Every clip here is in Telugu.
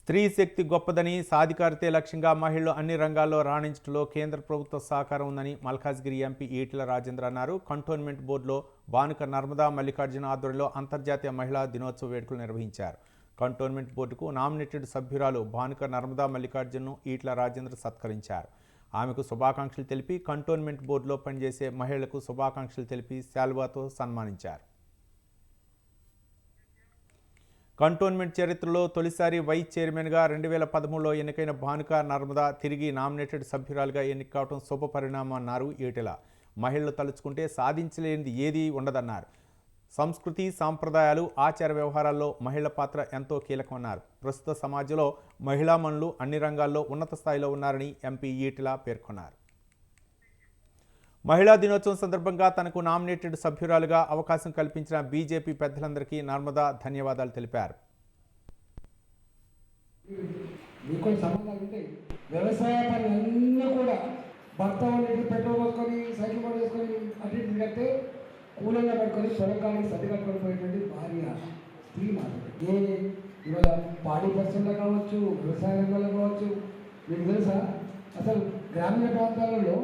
స్త్రీ శక్తి గొప్పదని, సాధికారతే లక్ష్యంగా మహిళలు అన్ని రంగాల్లో రాణించడంలో కేంద్ర ప్రభుత్వ సహకారం ఉందని మల్కాజ్గిరి ఎంపీ ఈటెల రాజేందర్ అన్నారు. కంటోన్మెంట్ బోర్డులో బానుక నర్మదా మల్లికార్జున ఆధ్వర్యంలో అంతర్జాతీయ మహిళా దినోత్సవ వేడుకలు నిర్వహించారు. కంటోన్మెంట్ బోర్డుకు నామినేటెడ్ సభ్యురాలు బానుక నర్మదా మల్లికార్జున్ను ఈటెల రాజేందర్ సత్కరించారు. ఆమెకు శుభాకాంక్షలు తెలిపి కంటోన్మెంట్ బోర్డులో పనిచేసే మహిళలకు శుభాకాంక్షలు తెలిపి శాల్వాతో సన్మానించారు. కంటోన్మెంట్ చరిత్రలో తొలిసారి వైస్ చైర్మన్గా 2013లో ఎన్నికైన బానుక నర్మదా తిరిగి నామినేటెడ్ సభ్యురాలుగా ఎన్నిక కావడం శుభపరిణామం అన్నారు ఈటెల. మహిళలు తలుచుకుంటే సాధించలేనిది ఏదీ ఉండదన్నారు. సంస్కృతి, సాంప్రదాయాలు, ఆచార వ్యవహారాల్లో మహిళల పాత్ర ఎంతో కీలకమన్నారు. ప్రస్తుత సమాజంలో మహిళామణులు అన్ని రంగాల్లో ఉన్నత స్థాయిలో ఉన్నారని ఎంపీ ఈటెల పేర్కొన్నారు. మహిళా దినోత్సవం సందర్భంగా తనకు నామినేటెడ్ సభ్యురాలుగా అవకాశం కల్పించిన బీజేపీ పెద్దలందరికీ నర్మదా ధన్యవాదాలు తెలిపారు. వ్యవసాయ పనులన్నీ కూడా భర్త పెట్రోల్ పోసుకొని సైకిల్ పట్టుకొని అటు ఇటు కడితే కూలంగా పట్టుకొని పొలంగానికి సర్ది కట్టుకొని పోయేటువంటి భార్య స్త్రీ మాత్రమే. ఇవాళ పాడి పరిశ్రమలో కావచ్చు, వ్యవసాయ రంగంలో కావచ్చు. మీకు తెలుసా, అసలు గ్రామీణ ప్రాంతాలలో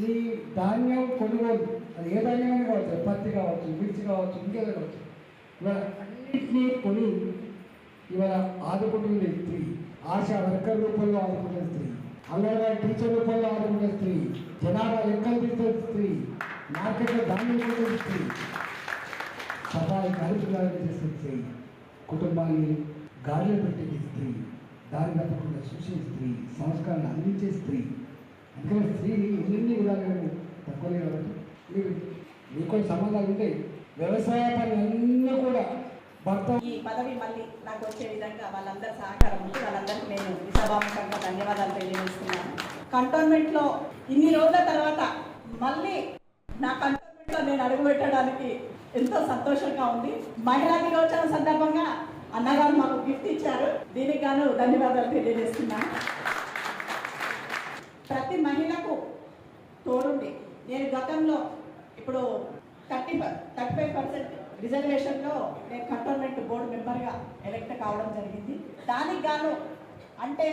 ఈ ధాన్యం కొనుగోలు, అది ఏ ధాన్యమైనా కావచ్చు, పత్తి కావచ్చు, మిర్చి కావచ్చు, ఇంకేదో కావచ్చు, ఇవాళ అన్నింటినీ కొని ఇవాళ ఆదుకుంటుంది స్త్రీ. ఆశా వర్కర్ రూపంలో ఆదుకుంటుంది స్త్రీ, అంగన్వాడీ టీచర్ రూపంలో ఆదుకుంటుంది స్త్రీ, జనాభా లెక్కలు తీస్తుంది స్త్రీ, మార్కెట్లో ధాన్యం కొనుగోలు స్త్రీ, సఫాయి కార్యక్రమాలు చేసే స్త్రీ, కుటుంబాన్ని గాడిలో పెట్టింది స్త్రీ, దారి తప్పకుండా చూసే స్త్రీ, సంస్కారాన్ని అందించే స్త్రీ. అందుకని స్త్రీని ఎన్ని విధాలుగా తక్కువలే కాబట్టి మీకు సంబంధాలు ఉంటాయి. వ్యవసాయ పనులన్నీ కూడా భర్త ఈ పదవి మళ్ళీ నాకు వచ్చే విధంగా వాళ్ళందరూ సహకారం ఉంది. వాళ్ళందరికీ నేను సభాముఖంగా ధన్యవాదాలు తెలియజేస్తున్నాను. కంటోన్మెంట్లో ఇన్ని రోజుల తర్వాత మళ్ళీ నా కంటోన్మెంట్లో నేను అడుగు పెట్టడానికి ఎంతో సంతోషంగా ఉంది. మహిళా దినోత్సవం సందర్భంగా అన్నగారు మాకు గిఫ్ట్ ఇచ్చారు. దీనికి గాను ధన్యవాదాలు తెలియజేస్తున్నాను. ప్రతి మహిళకు తోడుండి నేను గతంలో ఇప్పుడు 35% రిజర్వేషన్లో నేను కంటోన్మెంట్ బోర్డు మెంబర్గా ఎలక్ట్ కావడం జరిగింది. దానికి గాను అంటే